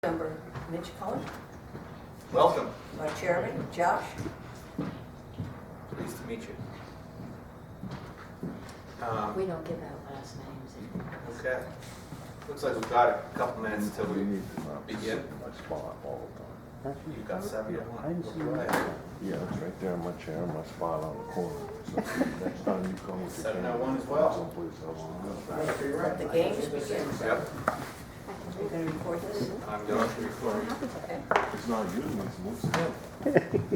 Member Mitch Cohen, Welcome. my chairman, Josh. Pleased to meet you. We don't give out last names. Okay. Looks like we've got a couple minutes till we need begin. a spot all the time. You've got 701. I didn't see that. Yeah, it's right there in my chair, my spot on the corner. So next time you come with your 701 camera, as well. someplace I want to go. Let the games begin. Yep. You're going to record this? I'm going to record. Okay. It's not you, it's most.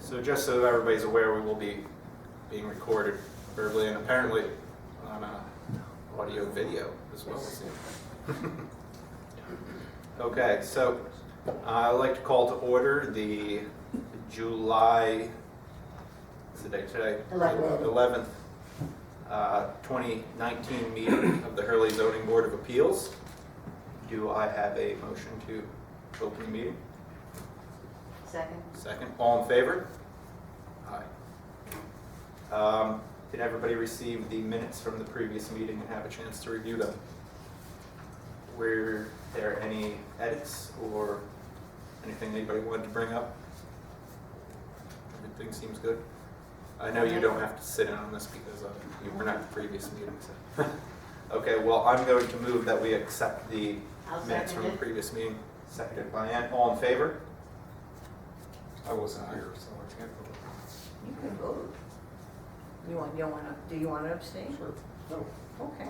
So just so everybody's aware, we will be being recorded verbally and apparently on audio video as well. Okay, so I'd like to call to order the July, what's the date today? 11th, 2019 meeting of the Hurley Zoning Board of Appeals. Do I have a motion to open the meeting? Second. Second. All in favor? Aye. Did everybody receive the minutes from the previous meeting and have a chance to review them? Were there any edits or anything anybody wanted to bring up? Everything seems good. I know you don't have to sit in on this because you were not at the previous meeting. So. Okay, well, I'm going to move that we accept the I'll minutes from second the it. previous meeting. Seconded by Ann. All in favor? I wasn't here, so I can't vote. You can vote. Do you want to abstain? Sure. No. Okay.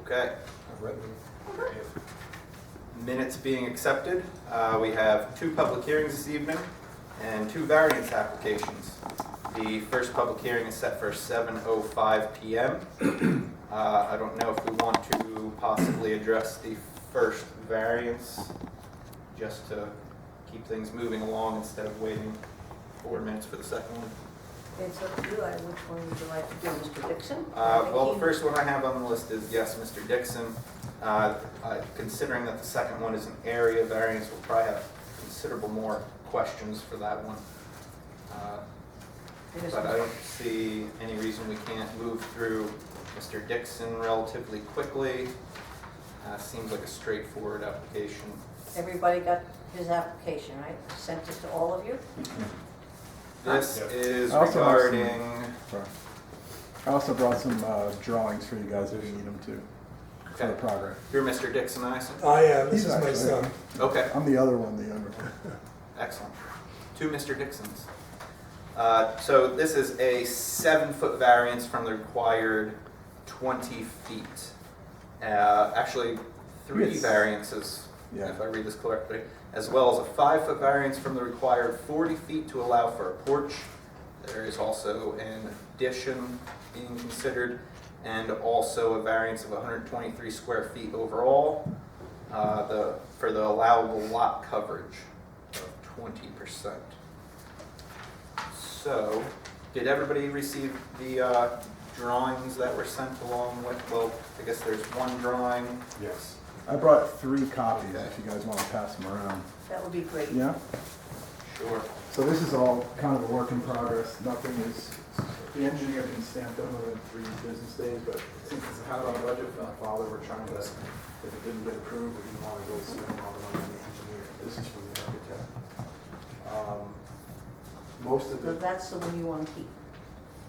Okay. I've read them. Minutes being accepted. We have 2 public hearings this evening and 2 variance applications. The first public hearing is set for 7:05 p.m. I don't know if we want to possibly address the first variance just to keep things moving along instead of waiting 4 minutes for the second one. It's up to you. Which one would you like to do, Mr. Dixon? Well, the first one I have on the list is, yes, Mr. Dixon. Considering that the second one is an area variance, we'll probably have considerable more questions for that one. But I don't see any reason we can't move through Mr. Dixon relatively quickly. Seems like a straightforward application. Everybody got his application, right? Sent it to all of you? This Yep. is I also have some- regarding, Sorry. I also brought some drawings for you guys if you need them too, for the okay, progress. you're Mr. Dixon, I assume? I am. This He's is my actually- son. Okay. I'm the other one, the younger one. Excellent. 2 Mr. Dixons. So this is a 7-foot variance from the required 20 feet. Actually, 3 Yes. variances, Yeah. if I read this correctly, as well as a 5-foot variance from the required 40 feet to allow for a porch. There is also an addition being considered, and also a variance of 123 square feet overall. For the allowable lot coverage of 20%. So, did everybody receive the drawings that were sent along with, well, I guess there's one drawing. Yes. I brought 3 copies Okay. if you guys want to pass them around. That would be great. Yeah? Sure. So this is all kind of a work in progress. Nothing is, the engineer can stamp them within 3 business days, but since it's a on budget for my father, we're trying to, if it didn't get approved, we didn't want to go spend all the money on the engineer. This is from the architect. Most of So it, that's the one you want to keep.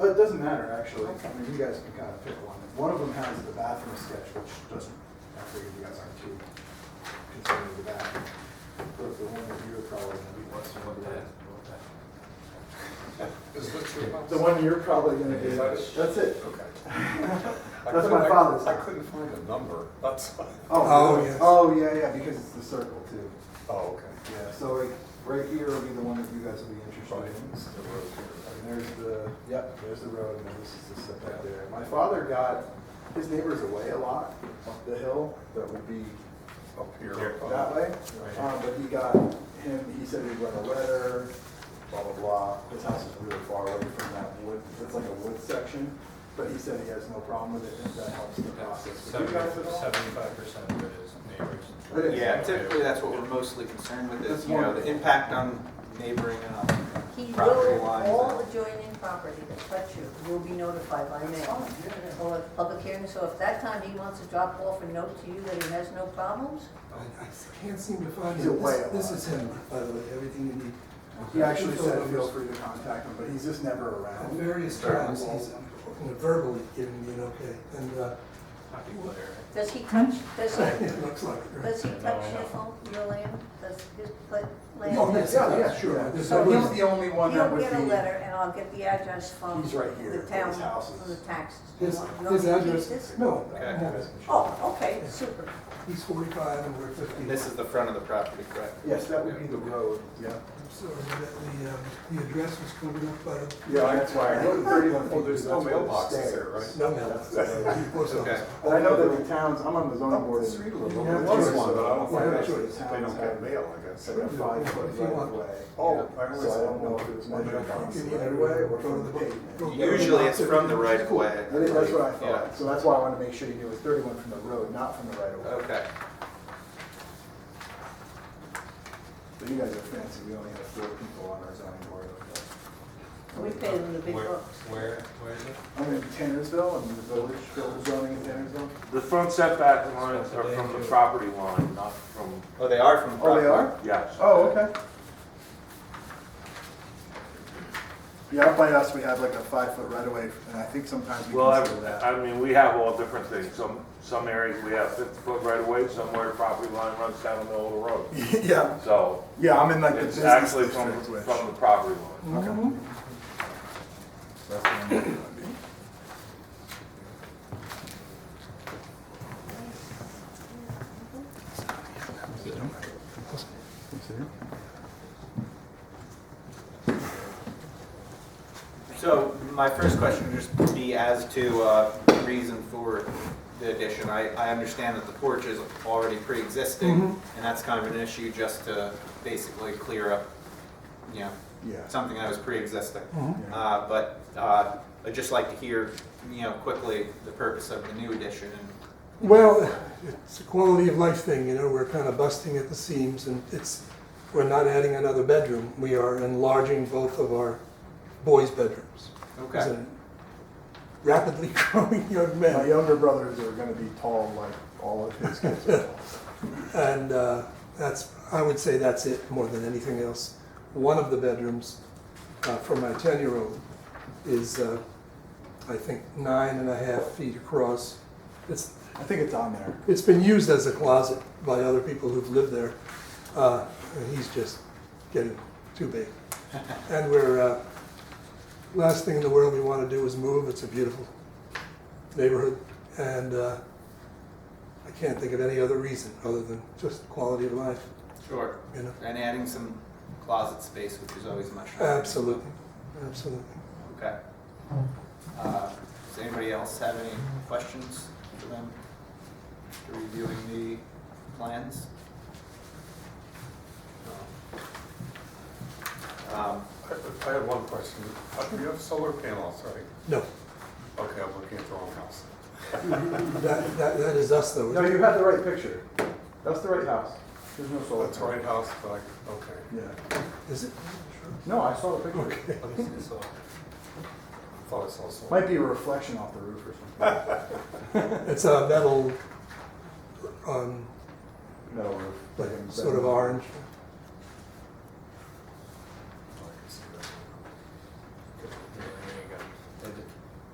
it doesn't matter, actually. Okay. I mean, you guys can kind of pick one. One of them has the bathroom sketch, which doesn't, I figured you guys aren't too concerned with the bathroom. But the one that you're probably going to be what's one of that. Is what your house? The one you're probably going to be, Is that it? that's it. Okay. That's my father's. I couldn't find a number. That's why. Oh, yes. Oh, yeah, because it's the circle too. Oh, okay. Yeah, so like, right here will be the one that you guys will be interested Right. in. This is the road here. And there's there's the road, and then this is the setback there. My father got his neighbors away a lot up the hill that would be Up here. that way. Right. But he got him, he said he'd run a letter, blah, blah, blah. His house is really far away from that wood, it's like a wood section. but he said he has no problem with it, if that helps the process. Would you guys at all? 75% of it is neighbors. It is. Yeah, typically that's what we're mostly concerned with is, That's you know, the wonderful. impact on neighboring He property will, lines. all adjoining property that touch you will be notified by mail. Or a public hearing, so if that time he wants to drop off a note to you that he has no problems, I can't seem to find He's him. away a This lot. is him, by the way, everything you need. He actually said feel free to contact him, but he's just never At around. various times, he's verbally giving me an okay, and Happy player. does he touch, does he, it looks like it. does he touch your phone, your land? Does his land? Oh, yes, Yeah, sure. There's So no- He's the only one that He'll would get a be, letter and I'll get the address from he's right here, the town, his house is. from the taxes. His, You want his me to keep address, this? no, Okay. no, Oh, okay, super. he's 45 and we're 50. And this is the front of the property, correct? Yes, that would be the road, yeah. I'm sorry that the address was covered up by the, Yeah, that's why I wrote 31 feet. Well, there's because no that's where it mailboxes stays. there, right? no mail. Post Okay. office. But I know that the towns, I'm on the zoning board. Let's read a little. You have There was choice. one, but I don't You have think choice. that's, they don't get mail, I guess. It's like a 5-foot If you right want. of way. Oh, I So always I don't know if it was Or measured you from can the either right of way or go to from the the book. pavement. Usually it's from the right of way. That's what I Yeah. thought, so that's why I wanted to make sure you knew it was 31 from the road, not from the right of way. Okay. But you guys are fancy, we only have 4 people on our zoning board. We pay them the big Where, bucks. where is it? I'm in Tannersville, I'm in the village, village zoning in Tannersville. The front setback lines are from the property line, not from, Oh, they are from the Oh, property. they are? yes. Oh, okay. Yeah, up by us, we have like a 5-foot right of way, and I think sometimes we Well, consider that. I mean, we have all different things. Some areas we have 50-foot right of way, somewhere the property line runs down the middle of the road. Yeah, So yeah, I'm in like the it's business actually from district, which. the property line. Okay. That's what I'm gonna be. So my first question would just be as to reason for the addition. I understand that the porch is already pre-existing, and that's kind of an issue just to basically clear up, you know, Yeah. something that was pre-existing. Yeah. But I'd just like to hear, you know, quickly the purpose of the new addition. And Well, it's a quality of life thing, you know, we're kind of busting at the seams and we're not adding another bedroom. We are enlarging both of our boys' bedrooms. Okay. He's a rapidly growing young My man. younger brothers are gonna be tall like all of his kids are tall. And I would say that's it more than anything else. One of the bedrooms for my 10-year-old is, I think, 9.5 feet across. I think it's on there. It's been used as a closet by other people who've lived there. And he's just getting too big. And we're, last thing in the world we want to do is move. It's a beautiful neighborhood. And I can't think of any other reason other than just quality of life, Sure. you know. And adding some closet space, which is always much nicer. Absolutely, absolutely. Okay. Does anybody else have any questions for them after reviewing the plans? I have one question. You have solar panels, right? No, Okay, I'm looking at the wrong house. that is us though. No, you had the right picture. That's the right house. There's no solar. That's the right house, but I, okay. Yeah. Is it? No, I saw the picture. Okay. Let me see, so, I thought I saw solar. Might be a reflection off the roof or something. It's a metal, Metal roof. like sort of orange. Oh, I can see that. Yeah, there you go.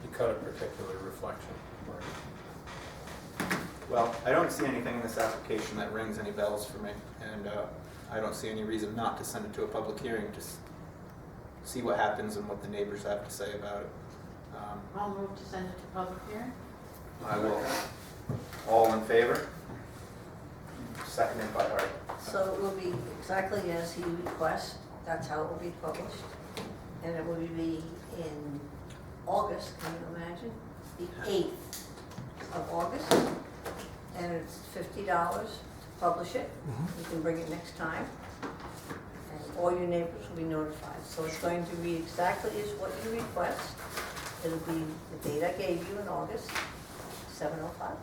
You cut a particular reflection. Well, I don't see anything in this application that rings any bells for me, and I don't see any reason not to send it to a public hearing, just see what happens and what the neighbors have to say about it. I'll move to send it to public hearing. I will, all in favor? Seconded by Art. So it will be exactly as he requests, that's how it will be published. And it will be in August, can you imagine? The 8th of August. And it's $50 to publish it. You can bring it next time. And all your neighbors will be notified. So it's going to read exactly as what you request. It'll be the date I gave you in August, 7:05.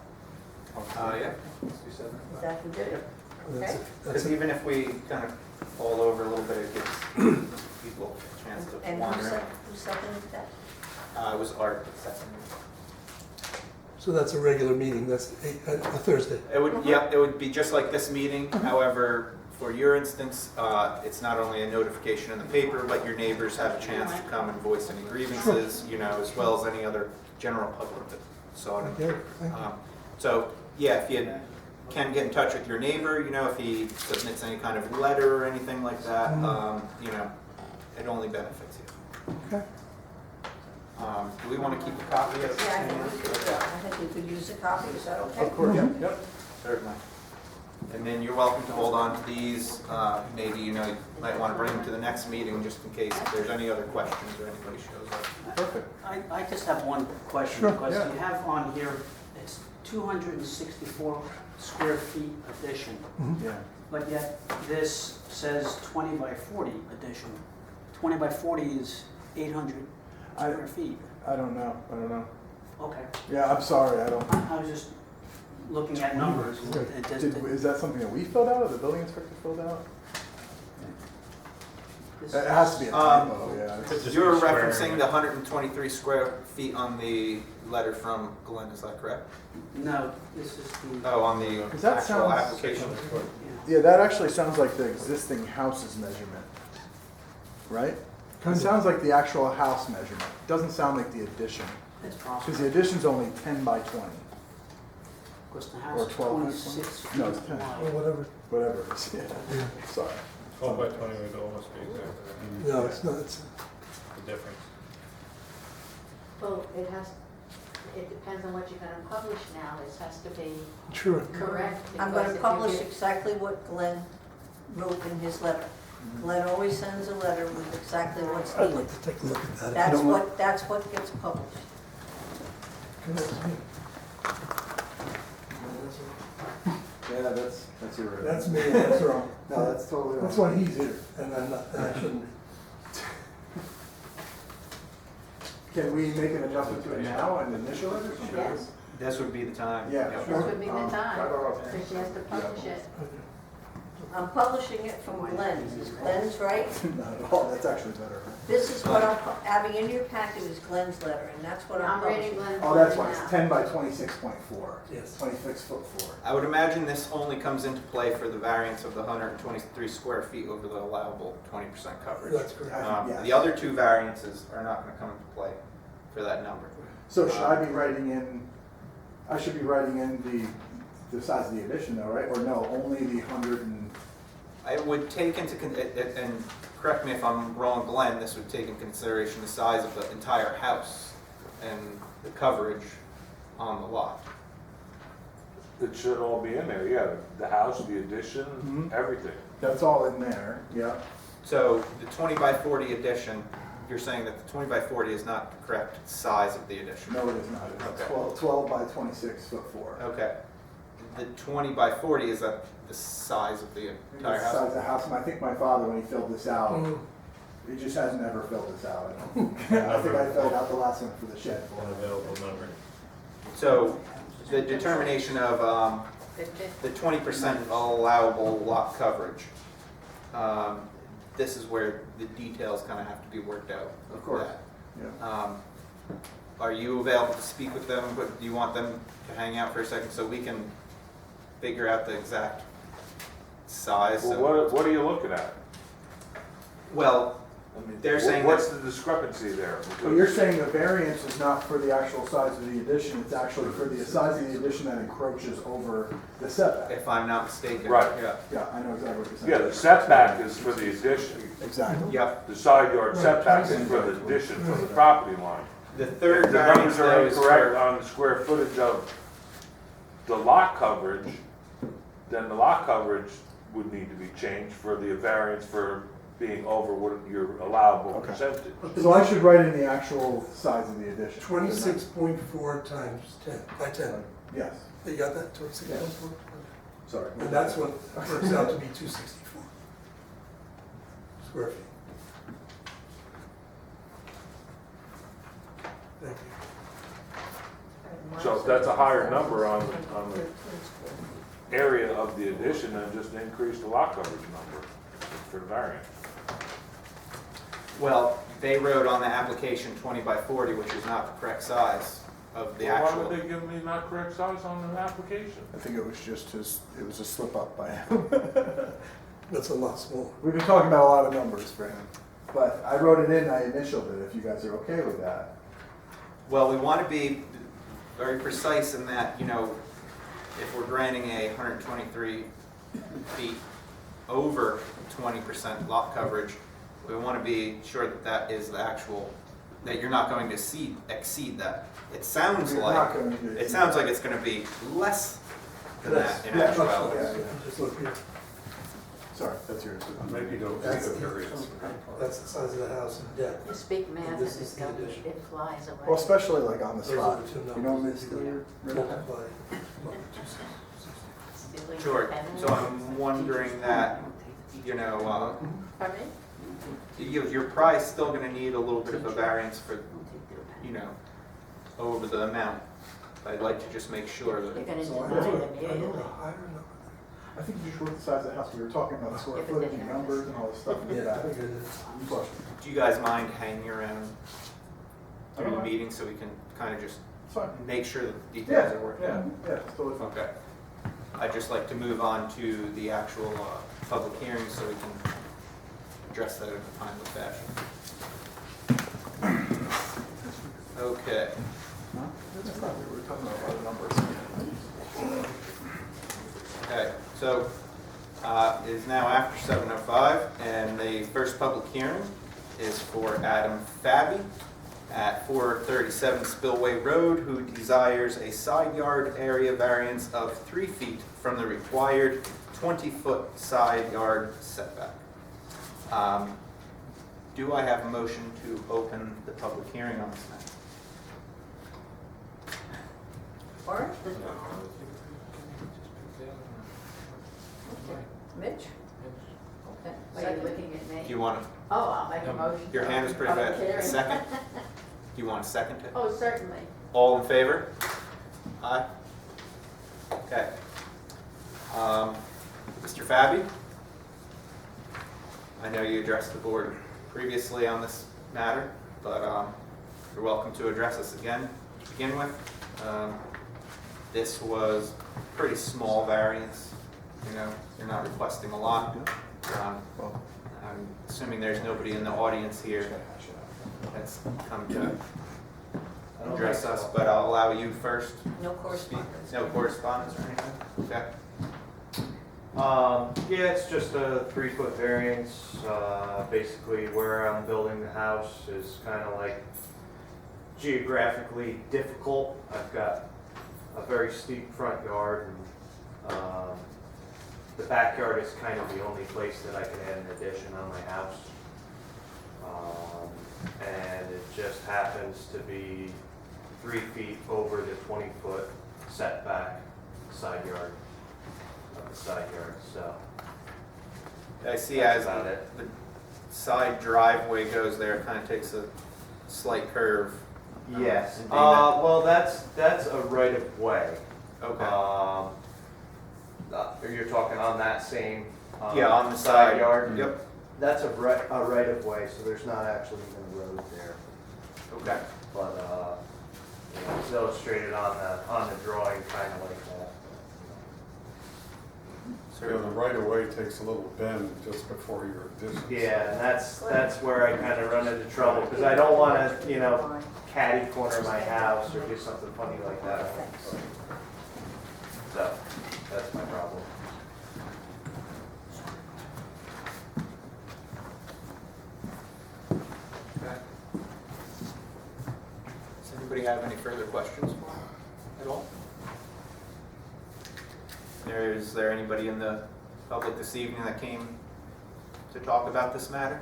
Yeah. Let's do 7. Is that who did it? That's Okay. it. That's Because it. even if we kind of fall over a little bit, it gives people a chance to And wander in. who seconded that? It was Art that seconded. So that's a regular meeting, that's a Thursday. It would, yep, it would be just like this meeting. However, for your instance, it's not only a notification in the paper, but your neighbors have a chance to come and voice any grievances, you know, as well as any other general public that saw I it. get it, thank you. So, yeah, if you can get in touch with your neighbor, you know, if he submits any kind of letter or anything like that, you know, it only benefits you. Okay. Do we want to keep a copy of it? Yeah, I think we could use a copy, is that okay? Of course, yep. Certainly. And then you're welcome to hold on to these. Maybe, you know, you might want to bring them to the next meeting just in case if there's any other questions or anybody shows up. Perfect. I just have one question, Sure, because yeah. you have on here, it's 264 square feet addition, Yeah. but yet this says 20 by 40 addition. 20 by 40 is 800 square feet. I don't know. Okay, Yeah, I'm sorry, I don't. I was just looking at numbers. and it just- Is that something that we filled out or the building inspector filled out? this- It has to be a typo, yeah. Just You're be square. referencing the 123 square feet on the letter from Glenn, is that correct? No, this is the, Oh, on the Does that actual sound- application. yeah. Yeah, that actually sounds like the existing house's measurement, right? It sounds like the actual house measurement. Doesn't sound like the addition. It's Because possible, the addition's only 10 by 20, because the or house is 12 by 26 feet No, it's 10. Or wide. whatever. whatever it is, yeah. Sorry. 12 by 20 would almost be No, it's not, it's, the difference. Well, it depends on what you're gonna publish now, it has to be sure. correct. I'm because gonna if you publish get- exactly what Glenn wrote in his letter. Glenn always sends a letter with exactly what's I'd needed. like to take a look at that. if you That's don't mind. that's what gets published. Can I see it? Yeah, that's your. That's me, that's wrong. No, that's totally wrong. That's why he's here, and I'm not, and I shouldn't. Can we make an adjustment to it now and initial it or something? Yes. This would be the time. Yeah, Yep. sure. This would be the time, Try to roll. so she has to publish it. I'm publishing it from Glenn. Is Glenn's right? Not at all, that's actually better. This is what Abby, in your packet is Glenn's letter, and that's what I'm I'm reading publishing. Glenn's Oh, that's letter why, it's now. 10 by 26.4. Yes. 26'4". I would imagine this only comes into play for the variance of the 123 square feet over the allowable 20% coverage. That's correct. Yes. The other two variances are not going to come into play for that number. So should I be writing in, I should be writing in the size of the addition though, right? Or no, only the 100 and, I would take into, and correct me if I'm wrong, Glenn, this would take into consideration the size of the entire house and the coverage on the lot. It should all be in there, yeah, the house, the addition, Mhm. everything. that's all in there, yeah. So the 20 by 40 addition, you're saying that the 20 by 40 is not the correct size of the addition? No, it is not. It's Okay. 12 by 26'4". Okay. The 20 by 40, is that the size of the entire It's the size of house? the house, and I think my father, when he filled this out, Mm, he just hasn't ever filled this out. I don't think. I think I filled out the last one for the shed. Unavailable number. So the determination of the 20% allowable lot coverage, this is where the details kind of have to be worked out. Of course. that. Yeah. Are you available to speak with them, but do you want them to hang out for a second so we can figure out the exact size? Well, what are you looking at? Well, I mean, They're saying what's the discrepancy there? So you're saying the variance is not for the actual size of the addition, it's actually for the size of the addition that encroaches over the setback? if I'm not mistaken. Right. Yeah. Yeah, I know exactly what you're saying. Yeah, the setback is for the addition. Exactly. Yep. The side yard setback is for the addition from the property line. The If third the variance numbers are though is incorrect for, on the square footage of the lot coverage, then the lot coverage would need to be changed for the variance for being over what your allowable Okay. percentage. So I should write in the actual size of the addition? 26.4 times 10, by 10. Yes, You got that, 26.4? sorry. And that's what works out to be 264 square feet. Thank you. So if that's a higher number on the area of the addition, then just increase the lot coverage number for the variance. Well, they wrote on the application 20 by 40, which is not the correct size of the Well, why actual. would they give me not correct size on the application? I think it was just it was a slip up by him. That's a lot smaller. We've been talking about a lot of numbers for him, but I wrote it in, I initialed it, if you guys are okay with that. Well, we want to be very precise in that, you know, if we're granting a 123 feet over 20% lot coverage, we want to be sure that that is the actual, that you're not going to exceed that. It sounds You're like, not going to it sounds like it's going to be less than that in actuality. Yeah, yeah. Just look here. Sorry, that's yours. Maybe don't take That's a variance. That's the size of the house in depth. You speak math and This is it the goes, addition. it flies away. Well, especially like on the Those are spot. the two You know, numbers. Mr. Multiply. Stealing Sure, pen. so I'm wondering that, you know, Pardon me? you're probably still going to need a little bit of a variance for, you know, over the amount. I'd like to just make sure You're that, gonna So I deny wrote- them I wrote immediately. a higher number. I think you just wrote the size of the house. We were talking about the square If it's footage in and there. numbers and all this stuff. Yeah, I think it is. You flushed it. do you guys mind hanging around I through don't the mind. meeting so we can kind of just It's fine. make sure that the Yeah, details are worked yeah, out? yeah, it's totally fine. Okay. I'd just like to move on to the actual public hearing so we can address that in a timely fashion. Okay. That's fine. We were talking about a lot of numbers. Okay, so it is now after 7:05, and the first public hearing is for Adam Fabi at 437 Spillway Road, who desires a side yard area variance of 3 feet from the required 20-foot side yard setback. Do I have a motion to open the public hearing on this matter? Or, Mitch? Okay. Are you looking at me? Do you want Oh, I'll make a motion. your hand is pretty Public bad? hearing. A second? Do you want to second it? Oh, certainly. All in favor? Aye. Okay. Mr. Fabi? I know you addressed the board previously on this matter, but you're welcome to address us again to begin with. This was a pretty small variance, you know, you're not requesting a lot. Well, I'm assuming there's nobody in the audience here that's come to address us, but I'll allow you first. No correspondence. No correspondence or anything? Okay. Yeah, it's just a 3-foot variance. Basically, where I'm building the house is kind of like geographically difficult. I've got a very steep front yard, and the backyard is kind of the only place that I can add an addition on my house. And it just happens to be 3 feet over the 20-foot setback side yard of the side yard, so. I see That's as about it. the side driveway goes there, it kind of takes a slight curve. Yes, Indeed. well, that's a right of way. Okay. You're talking on that same. Yeah, on the side. yard? Yep. That's a right of way, so there's not actually even a road there. Okay. But, it's illustrated on the drawing kind of like that. So the right of way takes a little bend just before your addition. Yeah, and that's where I kind of run into trouble, because I don't want to, catty corner my house or do something funny like that. So, that's my problem. Okay. Does anybody have any further questions at all? Is there anybody in the public this evening that came to talk about this matter?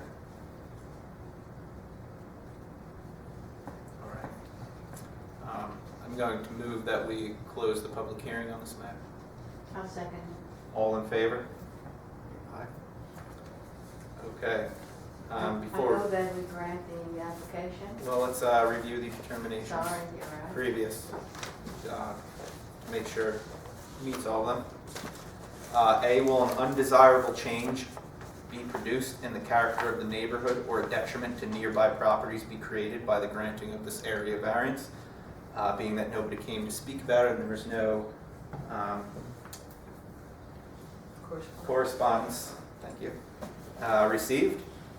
All right. I'm going to move that we close the public hearing on this matter. I'll second. All in favor? Aye. Okay. I Before, know that we grant the application. well, let's review the determinations. Sorry, you're right. Previous, make sure it meets all of them. A, will an undesirable change be produced in the character of the neighborhood or a detriment to nearby properties be created by the granting of this area variance? Being that nobody came to speak about it and there was no correspondence, thank you, received.